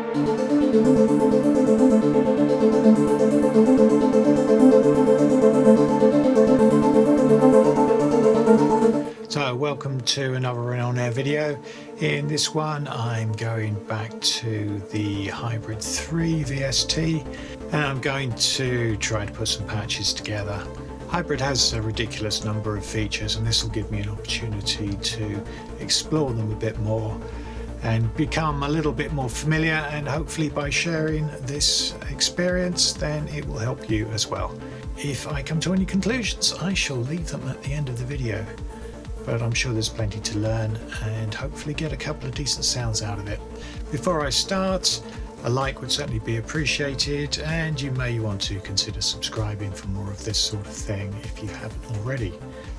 So welcome to another on-air video. In this one I'm going back to the Hybrid 3 VST and I'm going to try to put some patches together. Hybrid has a ridiculous number of features and this will give me an opportunity to explore them a bit more and become a little bit more familiar, and hopefully by sharing this experience then it will help you as well. If I come to any conclusions I shall leave them at the end of the video, but I'm sure there's plenty to learn and hopefully get a couple of decent sounds out of it. Before I start, a like would certainly be appreciated, and you may want to consider subscribing for more of this sort of thing if you haven't already.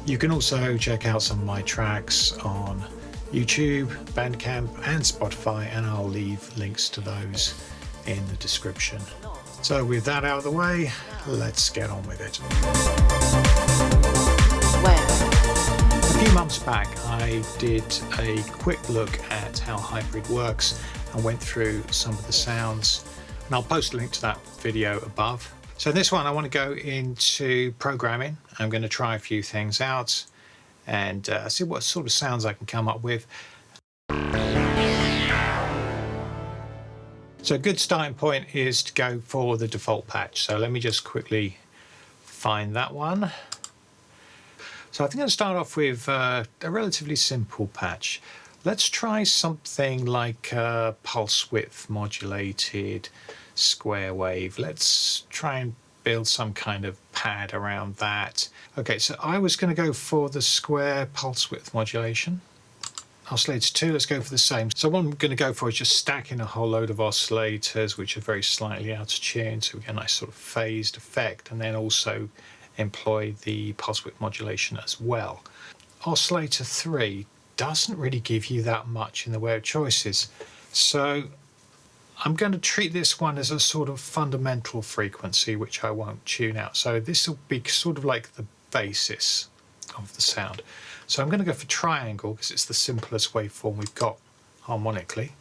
You can also check out some of my tracks on YouTube, Bandcamp and Spotify, and I'll leave links to those in the description. So with that out of the way, let's get on with it. A few months back I did a quick look at how Hybrid works and went through some of the sounds, and I'll post a link to that video above. So this one I want to go into programming. I'm going to try a few things out and see what sort of sounds I can come up with. So a good starting point is to go for the default patch. So let me just quickly find that one. So I think I'll start off with a relatively simple patch. Let's try something like pulse width modulated square wave. Let's try and build some kind of pad around that. Okay, so I was going to go for the square pulse width modulation. Oscillator 2, let's go for the same. So what I'm going to go for is just stacking a whole load of oscillators which are very slightly out of tune, so we get a nice sort of phased effect, and then also employ the pulse width modulation as well. Oscillator 3 doesn't really give you that much in the way of choices, so I'm going to treat this one as a sort of fundamental frequency which I won't tune out. So this will be sort of like the basis of the sound. So I'm going to go for triangle because it's the simplest waveform we've got harmonically.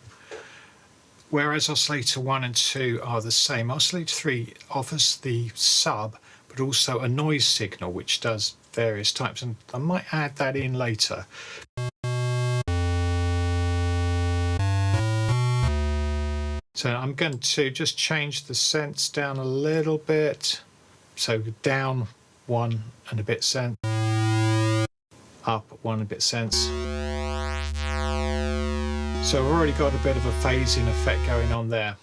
Whereas oscillator 1 and 2 are the same. Oscillator 3 offers the sub but also a noise signal which does various types, and I might add that in later. So I'm going to just change the cents down a little bit. So down 1 and a bit cents, up 1 and a bit cents. So we've already got a bit of a phasing effect going on there.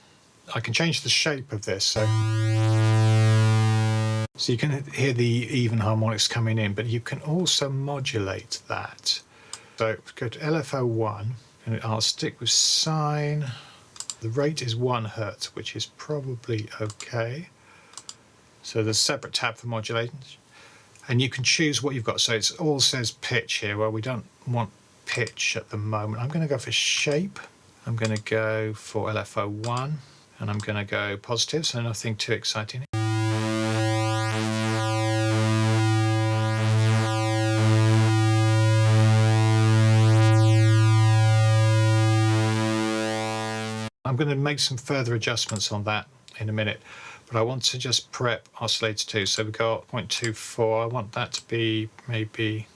I can change the shape of this, so you can hear the even harmonics coming in, but you can also modulate that. So go to LFO1 and I'll stick with sine. The rate is 1 Hertz, which is probably okay. So there's a separate tab for modulating, and you can choose what you've got. So it all says pitch here. Well, we don't want pitch at the moment. I'm going to go for shape. I'm going to go for LFO1 and I'm going to go positive, so nothing too exciting. I'm going to make some further adjustments on that in a minute, but I want to just prep oscillator 2. So we've got 0.24. I want that to be maybe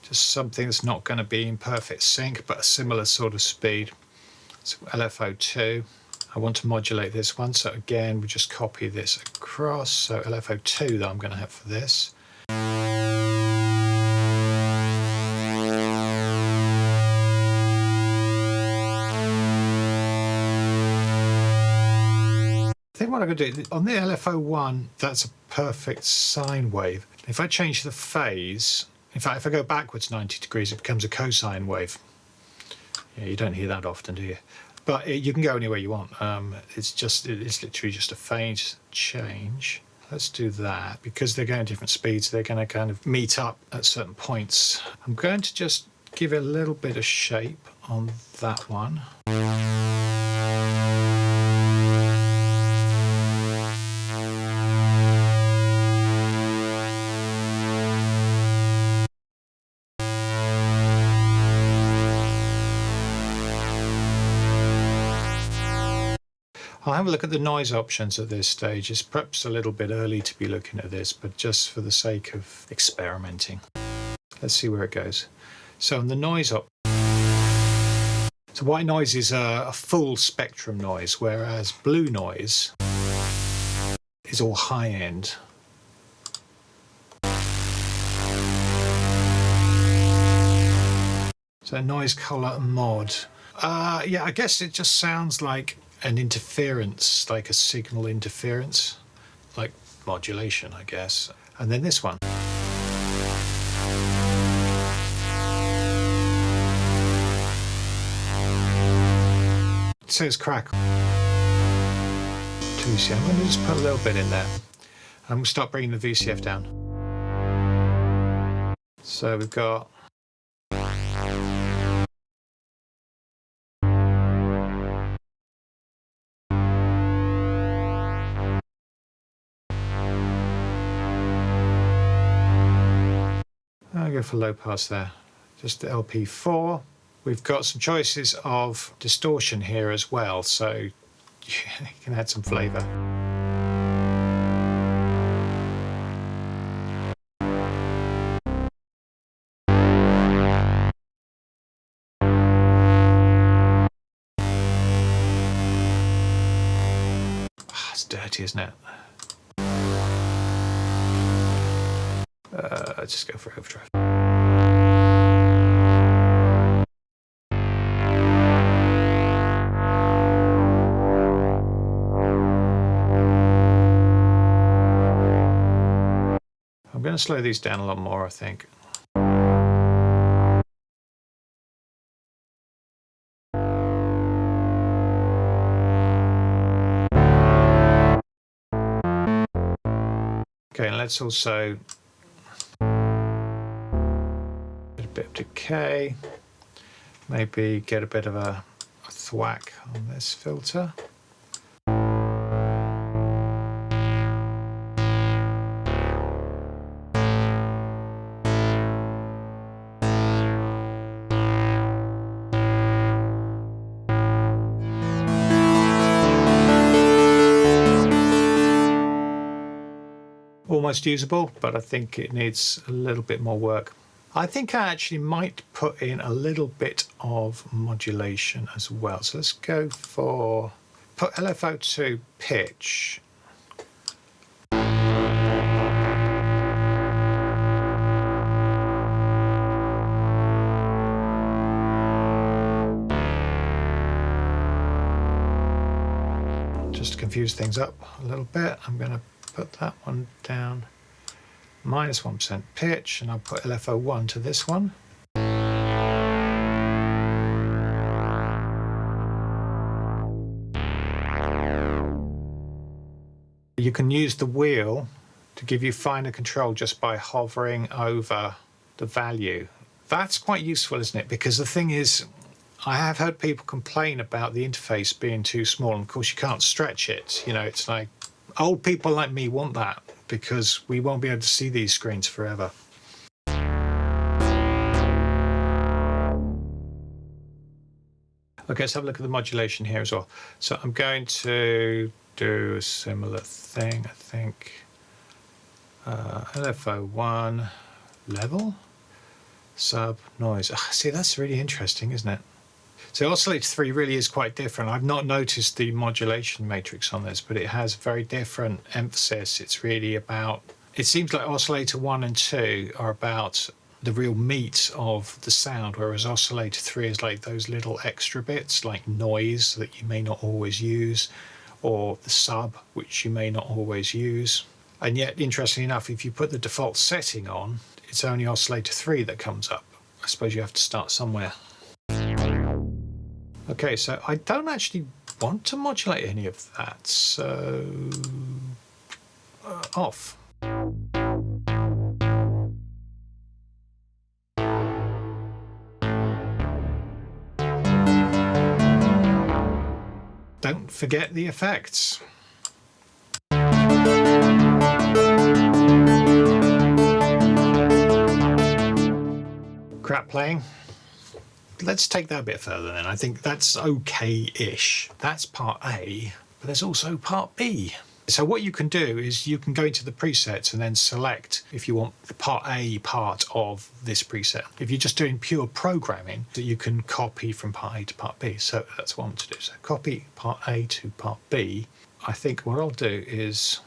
just something that's not going to be in perfect sync, but a similar sort of speed. So LFO2. I want to modulate this one. So again, we just copy this across. So LFO2 that I'm going to have for this. I think what I'm going to do, on the LFO1, that's a perfect sine wave. If I change the phase, in fact, if I go backwards 90 degrees, it becomes a cosine wave. Yeah, you don't hear that often, do you? But you can go anywhere you want. It's literally just a phase change. Let's do that. Because they're going different speeds, they're going to kind of meet up at certain points. I'm going to just give it a little bit of shape on that one. I'll have a look at the noise options at this stage. It's perhaps a little bit early to be looking at this, but just for the sake of experimenting. Let's see where it goes. So on the noise so white noise is a full spectrum noise, whereas blue noise is all high end. So noise color mod. Yeah, I guess it just sounds like an interference, like a signal interference, like modulation, I guess. And then this one. It says crackle. 2C. I'm going to just put a little bit in there. I'm going to start bringing the VCF down. So we've got. I'll go for low pass there. Just the LP4. We've got some choices of distortion here as well, so you can add some flavour. It's dirty, isn't it? Let's just go for overdrive. I'm going to slow these down a lot more, I think. Okay, and let's also get a bit of decay, maybe get a bit of a thwack on this filter. Almost usable, but I think it needs a little bit more work. I think I actually might put in a little bit of modulation as well. So let's go for, put LFO to pitch. Just to confuse things up a little bit, I'm going to put that one down, minus 1% pitch, and I'll put LFO1 to this one. You can use the wheel to give you finer control just by hovering over the value. That's quite useful, isn't it? Because the thing is, I have heard people complain about the interface being too small, and of course you can't stretch it. You know, it's like, old people like me want that because we won't be able to see these screens forever. Okay, let's have a look at the modulation here as well. So I'm going to do a similar thing, I think. LFO1 level, sub, noise. See, that's really interesting, isn't it? So oscillator 3 really is quite different. I've not noticed the modulation matrix on this, but it has very different emphasis. It's really about, it seems like oscillator 1 and 2 are about the real meat of the sound, whereas oscillator 3 is like those little extra bits like noise that you may not always use, or the sub, which you may not always use. And yet, interestingly enough, if you put the default setting on, it's only oscillator 3 that comes up. I suppose you have to start somewhere. Okay, so I don't actually want to modulate any of that, so off. Don't forget the effects. Crap playing. Let's take that a bit further then. I think that's okay-ish. That's part A. but there's also part B. So what you can do is you can go into the presets and then select if you want the part A part of this preset. If you're just doing pure programming, that you can copy from part A to part B. So that's what I'm to do. So copy part A to part B. I think what I'll do is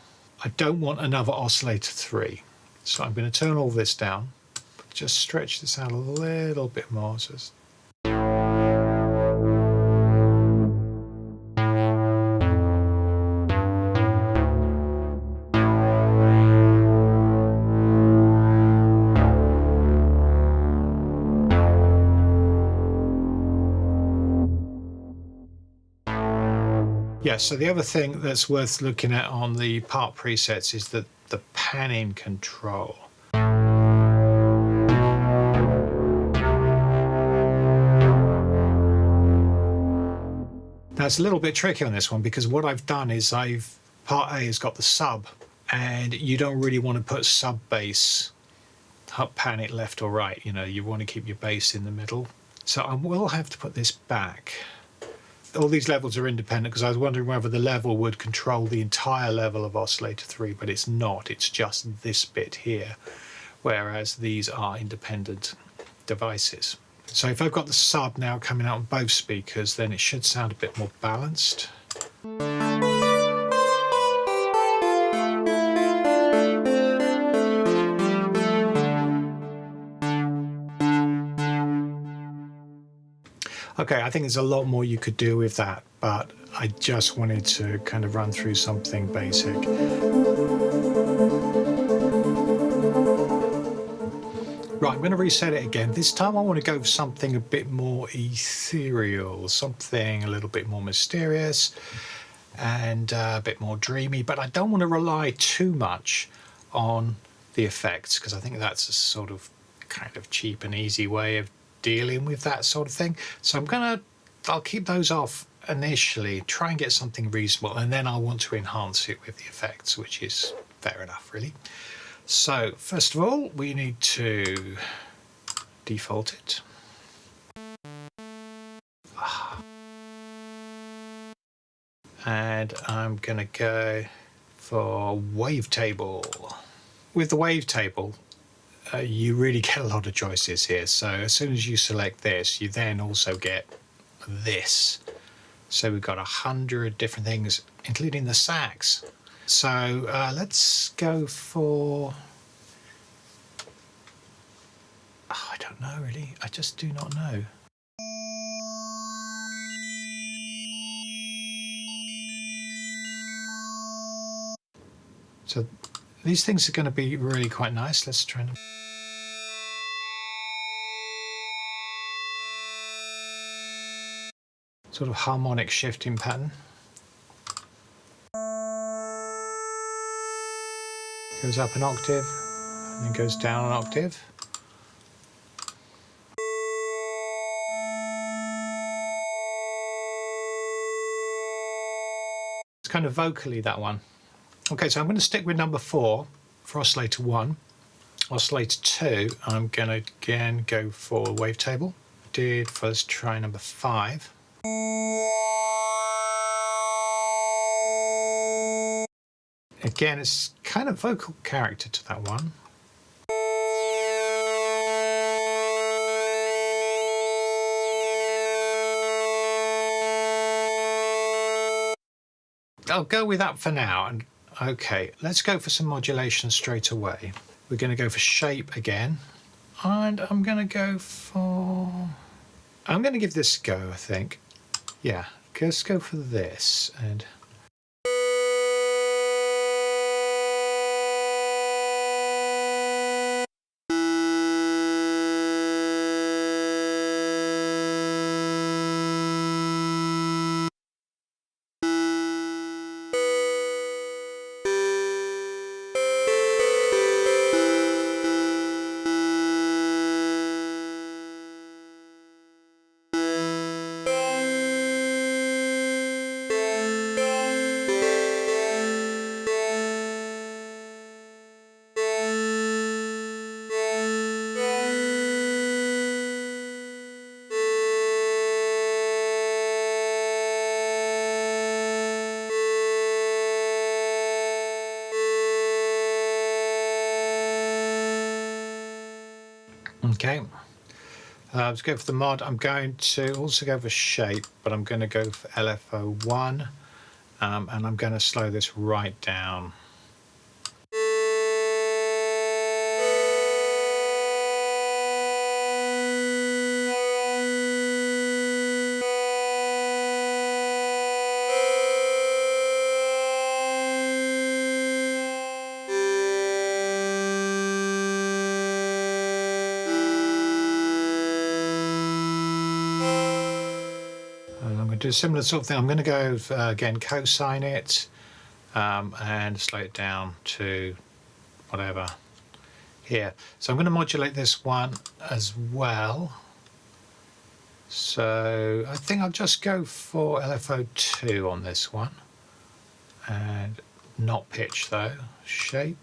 I don't want another oscillator 3. So I'm going to turn all this down, just stretch this out a little bit more. So yeah, so the other thing that's worth looking at on the part presets is the panning control. Now it's a little bit tricky on this one because what I've done is part A has got the sub, and you don't really want to put sub bass, pan it left or right, you know, you want to keep your bass in the middle. So I will have to put this back. All these levels are independent because I was wondering whether the level would control the entire level of oscillator 3, but it's not. It's just this bit here, whereas these are independent devices. So if I've got the sub now coming out on both speakers, then it should sound a bit more balanced. Okay, I think there's a lot more you could do with that, but I just wanted to kind of run through something basic. Right, I'm going to reset it again. This time I want to go for something a bit more ethereal, something a little bit more mysterious and a bit more dreamy, but I don't want to rely too much on the effects because I think that's a sort of kind of cheap and easy way of dealing with that sort of thing. So I'll keep those off initially, try and get something reasonable, and then I'll want to enhance it with the effects, which is fair enough, really. So first of all, we need to default it. And I'm going to go for wavetable. With the wavetable, you really get a lot of choices here. So as soon as you select this, you then also get this. So we've got 100 different things, including the sax. So let's go for, I don't know really, I just do not know. So these things are going to be really quite nice. Let's try and... sort of harmonic shifting pattern. Goes up an octave and then goes down an octave. It's kind of vocally, that one. Okay, so I'm going to stick with number 4 for oscillator 1. Oscillator 2, I'm going to again go for wavetable. Did first try number 5. Again, it's kind of vocal character to that one. I'll go with that for now. And okay, let's go for some modulation straight away. We're going to go for shape again. And I'm going to go for... I'm going to give this a go, I think. Yeah, let's go for this. And... Okay. Let's go for the mod. I'm going to also go for shape, but I'm going to go for LFO1, and I'm going to slow this right down. Do a similar sort of thing. I'm going to go again, cosine it, and slow it down to whatever here. So I'm going to modulate this one as well. So I think I'll just go for LFO2 on this one, and not pitch though, shape.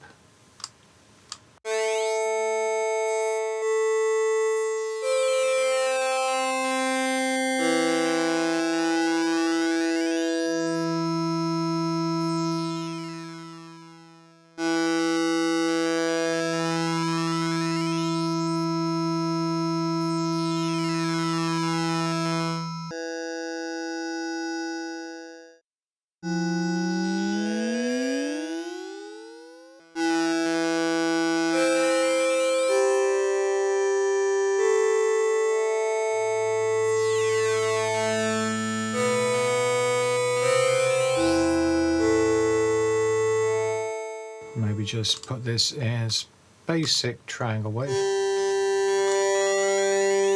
Maybe just put this as basic triangle wave,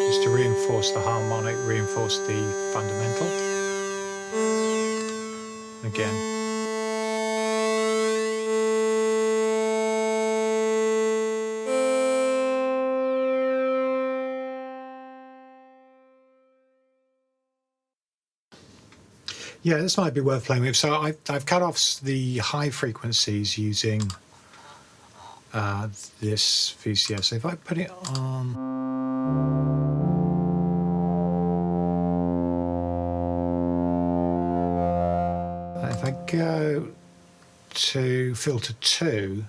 just to reinforce the harmonic, reinforce the fundamental. Again. Yeah, this might be worth playing with. So I've cut off the high frequencies using this VCS. So if I put it on, if I go to filter 2,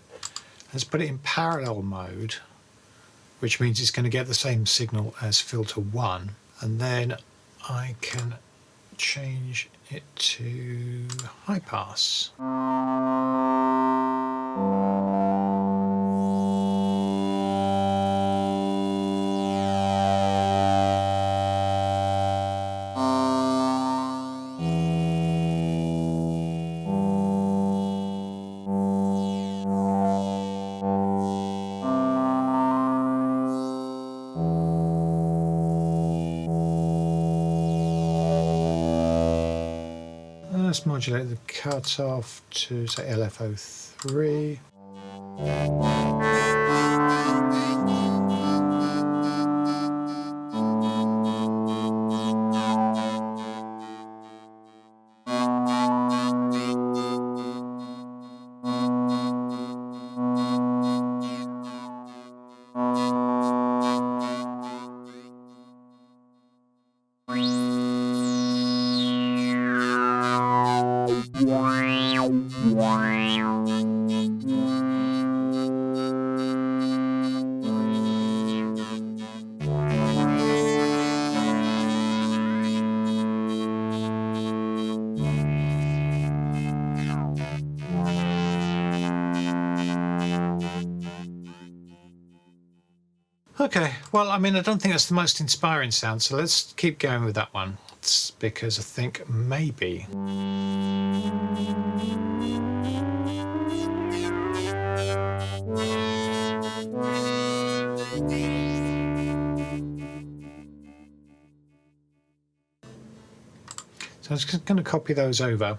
let's put it in parallel mode, which means it's going to get the same signal as filter 1, and then I can change it to high pass. Let's modulate the cutoff to say LFO3. Okay, well, I mean, I don't think that's the most inspiring sound, so let's keep going with that one, because I think maybe. So I'm just going to copy those over.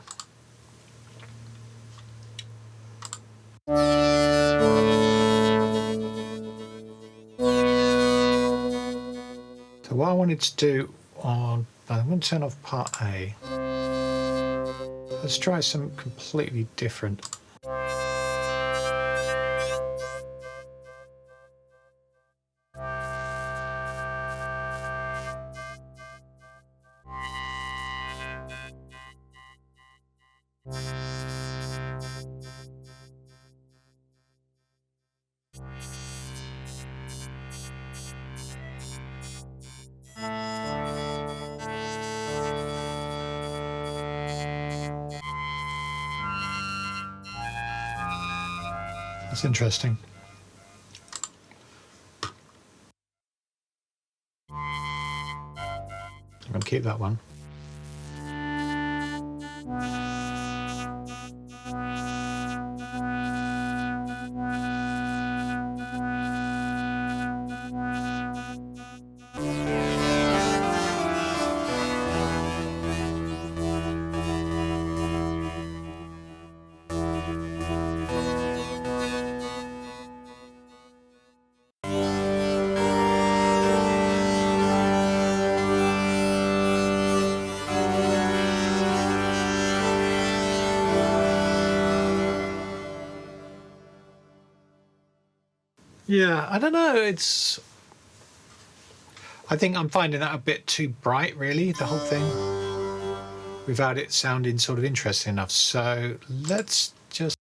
So what I wanted to do on, I'm going to turn off part A. Let's try some completely different. That's interesting. I'm going to keep that one. Yeah, I don't know. I think I'm finding that a bit too bright, really, the whole thing, without it sounding sort of interesting enough. So let's just.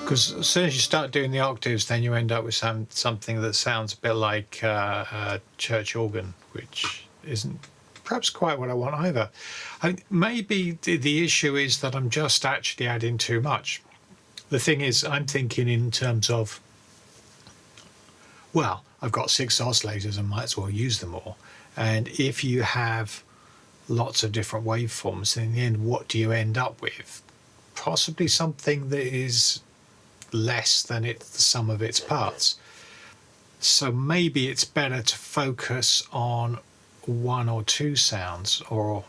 Because as soon as you start doing the octaves, then you end up with something that sounds a bit like a church organ, which isn't perhaps quite what I want either. Maybe the issue is that I'm just actually adding too much. The thing is, I'm thinking in terms of, well, I've got 6 oscillators, I might as well use them all. And if you have lots of different waveforms, then in the end, what do you end up with? Possibly something that is less than the sum of its parts. So maybe it's better to focus on 1 or 2 sounds, or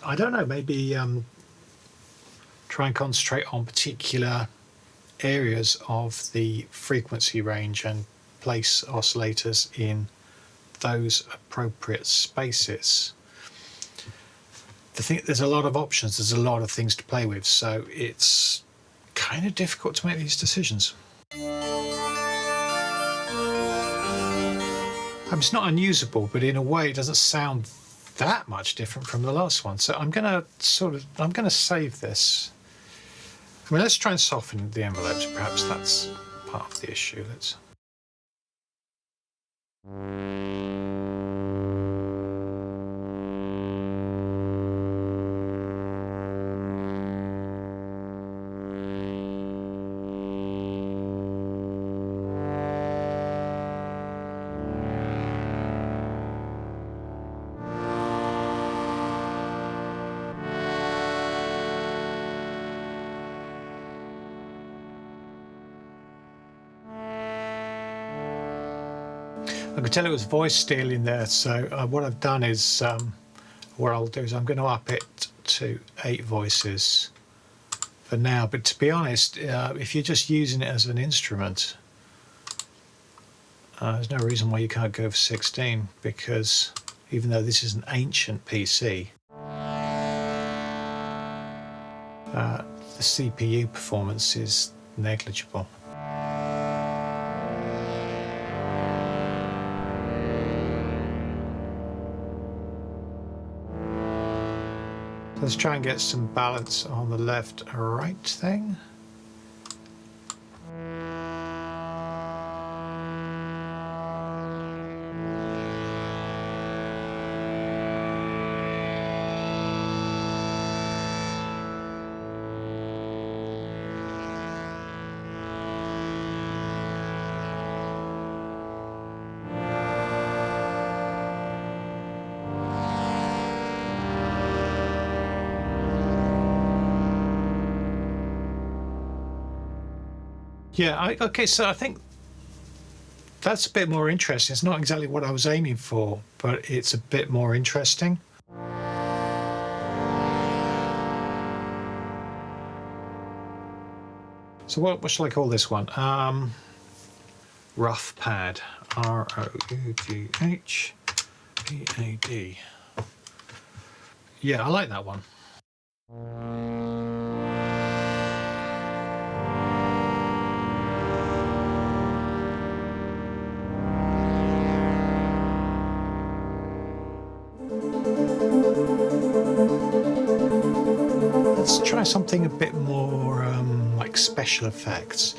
I don't know, maybe try and concentrate on particular areas of the frequency range and place oscillators in those appropriate spaces. There's a lot of options, there's a lot of things to play with, so it's kind of difficult to make these decisions. It's not unusable, but in a way it doesn't sound that much different from the last one. So I'm going to save this. I mean, let's try and soften the envelopes. Perhaps that's part of the issue. Let's. I could tell it was voice steal in there, so what I've done is, what I'll do is I'm going to up it to 8 voices for now. But to be honest, if you're just using it as an instrument, there's no reason why you can't go for 16, because even though this is an ancient PC, the CPU performance is negligible. Let's try and get some balance on the left-right thing. Yeah, okay, so I think that's a bit more interesting. It's not exactly what I was aiming for, but it's a bit more interesting. So what shall I call this one? Rough Pad. ROUGHPAD. Yeah, I like that one. Let's try something a bit more like special effects.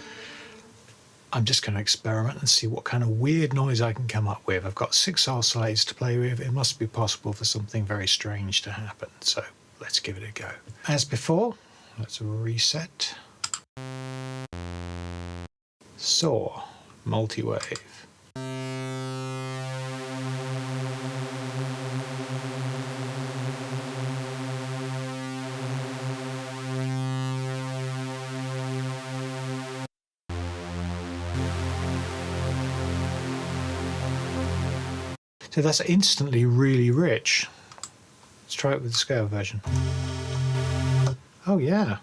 I'm just going to experiment and see what kind of weird noise I can come up with. I've got 6 oscillators to play with. It must be possible for something very strange to happen. So let's give it a go. As before, let's reset. Saw, multi-wave. So that's instantly really rich. Let's try it with the scale version. Oh yeah.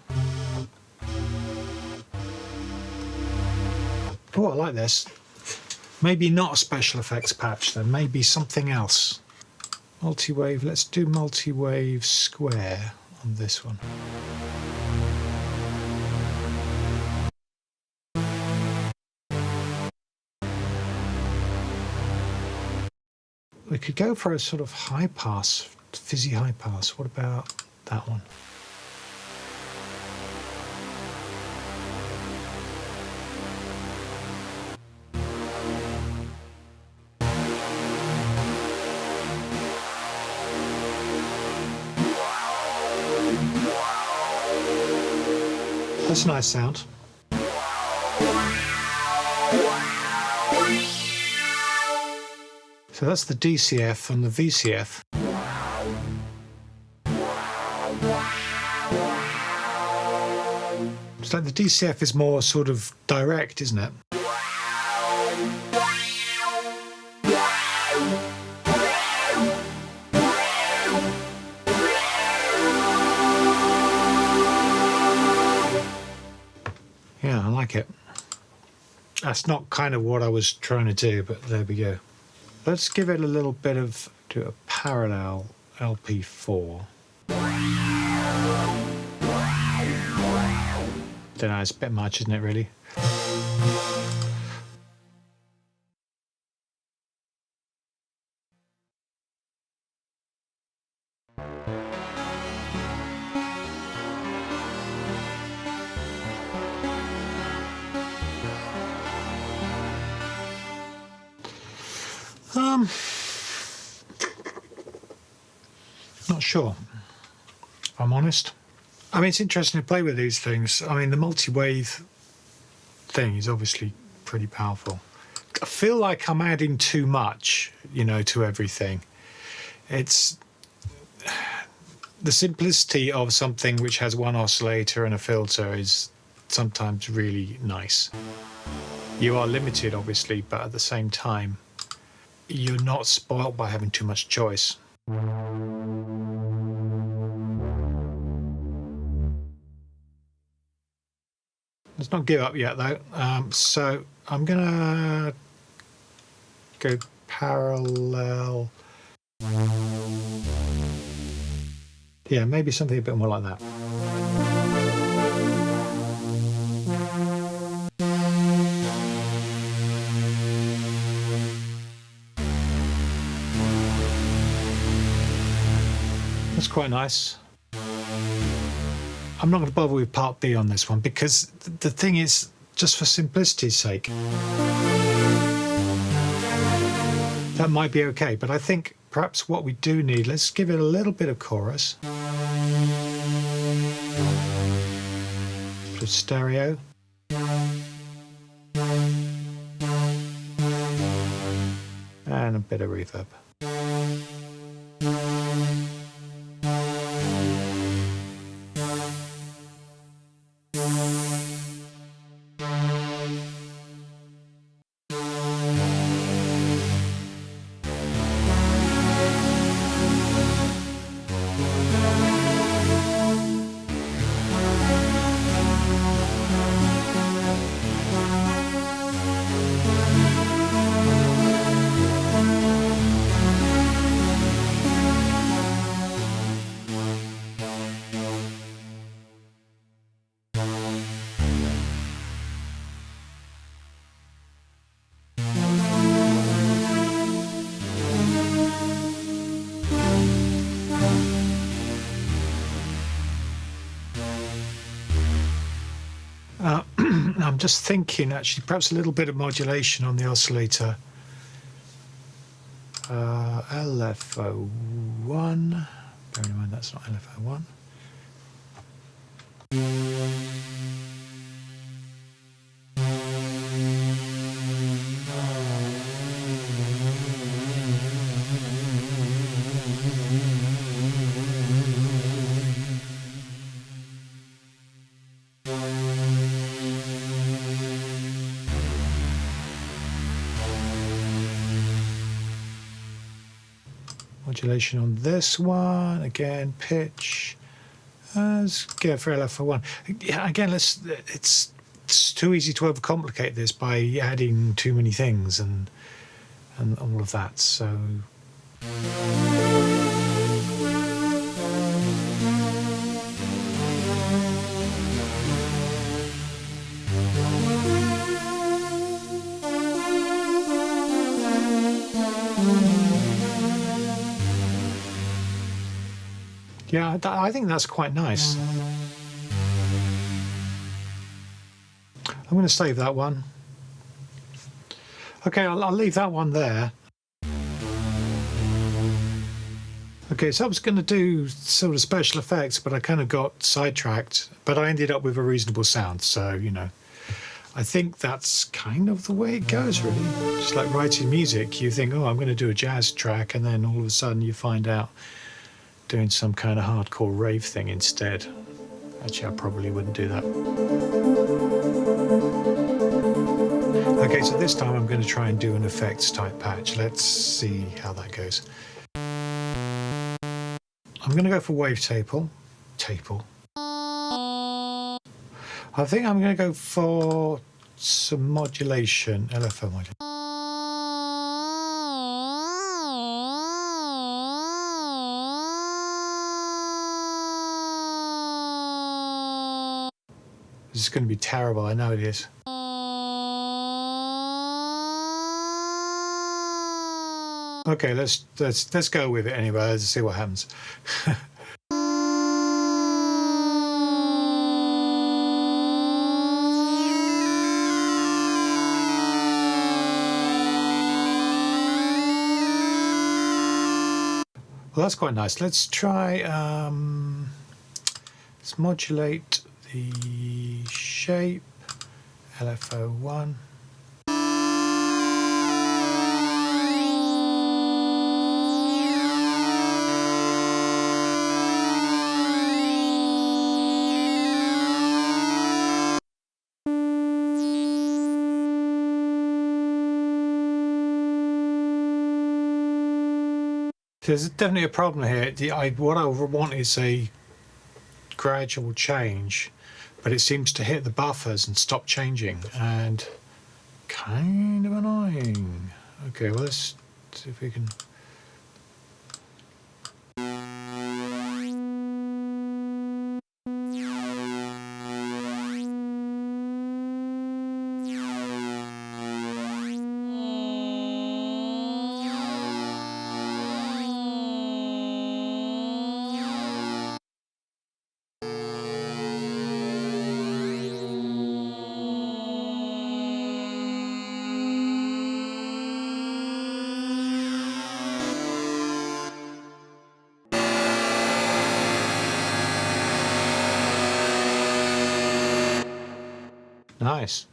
Oh, I like this. Maybe not a special effects patch then, maybe something else. Multi-wave, let's do multi-wave square on this one. We could go for a sort of high pass, fizzy high pass. What about that one? That's a nice sound. So that's the DCF and the VCF. It's like the DCF is more sort of direct, isn't it? Yeah, I like it. That's not kind of what I was trying to do, but there we go. Let's give it a little bit of, do a parallel LP4. Don't know, it's a bit much, isn't it, really? Not sure, if I'm honest. I mean, it's interesting to play with these things. I mean, the multi-wave thing is obviously pretty powerful. I feel like I'm adding too much, you know, to everything. It's the simplicity of something which has one oscillator and a filter is sometimes really nice. You are limited, obviously, but at the same time, you're not spoiled by having too much choice. Let's not give up yet, though. So I'm gonna go parallel. Yeah, maybe something a bit more like that. That's quite nice. I'm not going to bother with part B on this one because the thing is, just for simplicity's sake, that might be okay. But I think perhaps what we do need, let's give it a little bit of chorus. Bit of stereo. And a bit of reverb. I'm just thinking actually perhaps a little bit of modulation on the oscillator. LFO1. Bear in mind that's not LFO1. Modulation on this one, again, pitch. Let's go for LFO1. Yeah, again, it's too easy to overcomplicate this by adding too many things and all of that. So yeah, I think that's quite nice. I'm going to save that one. Okay, I'll leave that one there. Okay, so I was going to do sort of special effects, but I kind of got sidetracked. But I ended up with a reasonable sound, so, you know. I think that's kind of the way it goes, really. Just like writing music, you think, oh, I'm going to do a jazz track, and then all of a sudden you find out doing some kind of hardcore rave thing instead. Actually, I probably wouldn't do that. Okay, so this time I'm going to try and do an effects type patch. Let's see how that goes. I'm going to go for wavetable. I think I'm going to go for some modulation, LFO modulation. This is going to be terrible, I know it is. Okay, let's go with it anyway. Let's see what happens. Well, that's quite nice. Let's try. Let's modulate the shape. LFO1. There's definitely a problem here. What I want is a gradual change, but it seems to hit the buffers and stop changing, and kind of annoying. Okay, well, let's see if we can. Nice.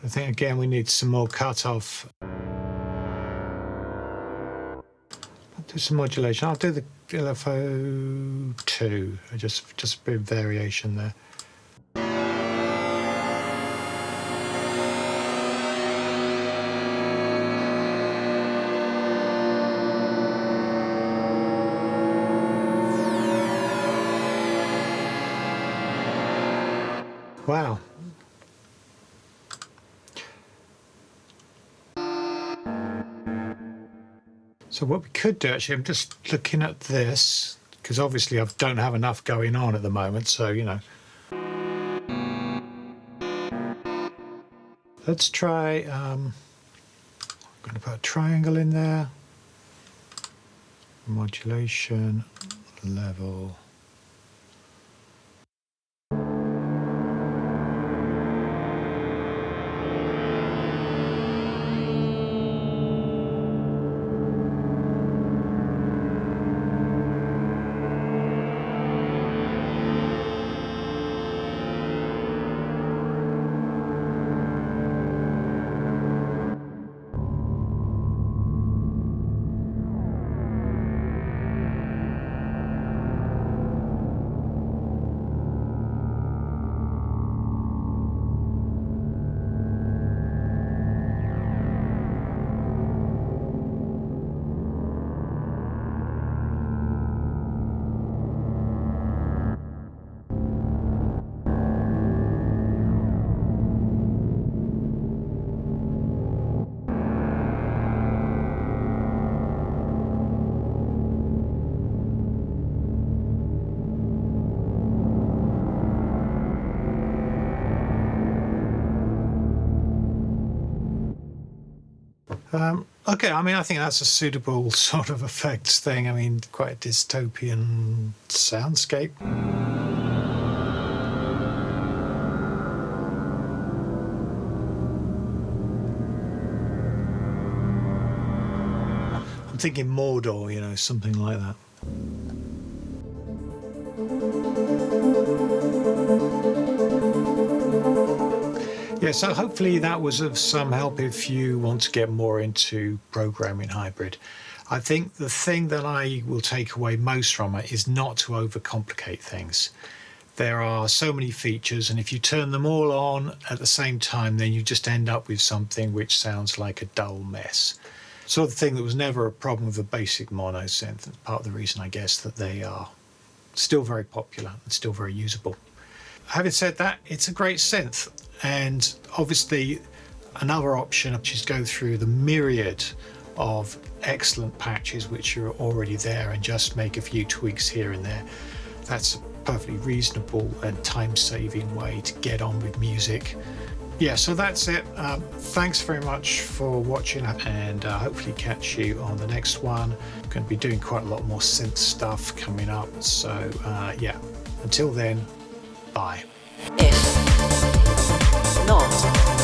I think again we need some more cutoff. I'll do some modulation. I'll do the LFO2. Just a bit of variation there. Wow. So what we could do, actually, I'm just looking at this, because obviously I don't have enough going on at the moment, so, you know. Let's try, I'm going to put a triangle in there. Modulation, level. Okay, I mean, I think that's a suitable sort of effects thing. I mean, quite a dystopian soundscape. I'm thinking Mordor, you know, something like that. Yeah, so hopefully that was of some help if you want to get more into programming hybrid. I think the thing that I will take away most from it is not to overcomplicate things. There are so many features, and if you turn them all on at the same time, then you just end up with something which sounds like a dull mess. Sort of thing that was never a problem with a basic mono synth, and part of the reason, I guess, that they are still very popular and still very usable. Having said that, it's a great synth. And obviously another option, which is go through the myriad of excellent patches which are already there and just make a few tweaks here and there. That's a perfectly reasonable and time-saving way to get on with music. Yeah, so that's it. Thanks very much for watching, and hopefully catch you on the next one. I'm going to be doing quite a lot more synth stuff coming up. So yeah, until then, bye. If not